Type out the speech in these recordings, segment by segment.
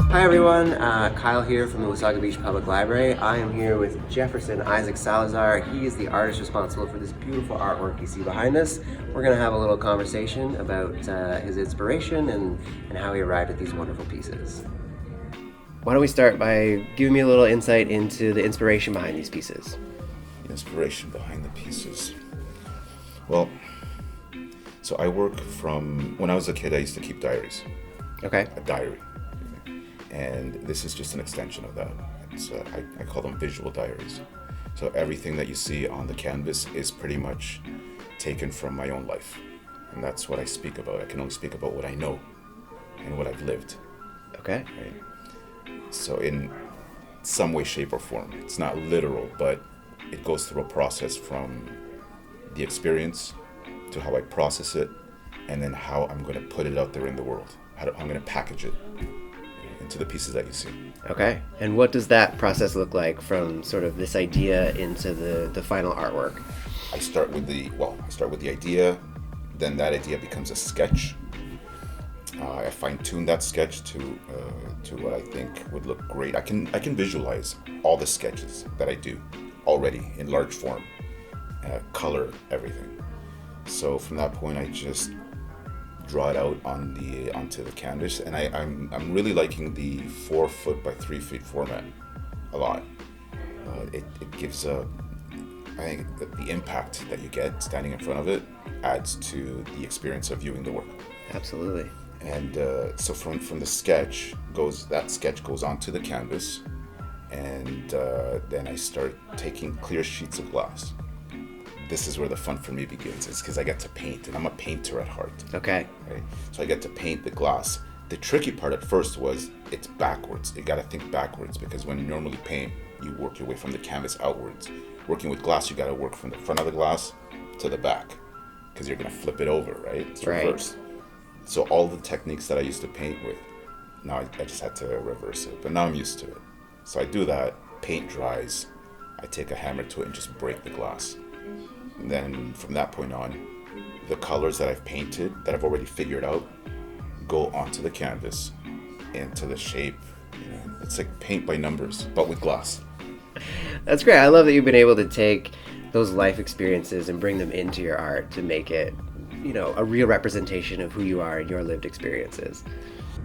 Hi everyone, Kyle here from the Wasaga Beach Public Library. I am here with Jepherson Isaac Salazar. He is the artist responsible for this beautiful artwork you see behind us. We're going to have a little conversation about his inspiration and how he arrived at these wonderful pieces. Why don't we start by giving me a little insight into the inspiration behind these pieces? The inspiration behind the pieces. Well, so I work from, when I was a kid, I used to keep diaries. Okay. A diary. And this is just an extension of that. It's, I call them visual diaries. So everything that you see on the canvas is pretty much taken from my own life. And that's what I speak about. I can only speak about what I know and what I've lived. Okay. Right? So in some way, shape, or form, it's not literal, but it goes through a process from the experience to how I process it, and then how I'm going to put it out there in the world. I'm going to package it into the pieces that you see. Okay. And what does that process look like from sort of this idea into the final artwork? I start with the idea, then that idea becomes a sketch. I fine-tune that sketch to what I think would look great. I can visualize all the sketches that I do already in large form, color, everything. So from that point, I just draw it out onto the canvas, and I'm really liking the 4 foot by 3 feet format a lot. It gives I think that the impact that you get standing in front of it adds to the experience of viewing the work. Absolutely. And so from the sketch that sketch goes onto the canvas, and then I start taking clear sheets of glass. This is where the fun for me begins. It's because I get to paint, and I'm a painter at heart. Okay. Right? So I get to paint the glass. The tricky part at first was it's backwards. You got to think backwards, because when you normally paint, you work your way from the canvas outwards. Working with glass, you got to work from the front of the glass to the back, because you're going to flip it over, right? It's reverse. So all the techniques that I used to paint with, now I just had to reverse it. But now I'm used to it. So I do that, paint dries, I take a hammer to it and just break the glass. And then from that point on, the colors that I've painted, that I've already figured out, go onto the canvas, into the shape. You know, it's like paint by numbers, but with glass. That's great. I love that you've been able to take those life experiences and bring them into your art to make it, you know, a real representation of who you are and your lived experiences.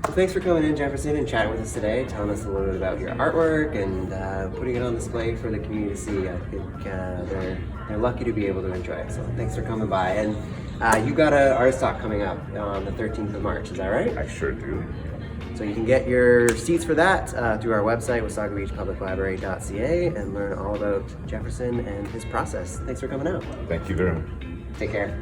Thanks for coming in, Jefferson, and chatting with us today, telling us a little bit about your artwork and putting it on display for the community to see. I think they're lucky to be able to enjoy it. So thanks for coming by. And you got an artist talk coming up on the 13th of March, is that right? I sure do. So you can get your seats for that through our website, wasagabeachpubliclibrary.ca, and learn all about Jefferson and his process. Thanks for coming out. Thank you very much. Take care.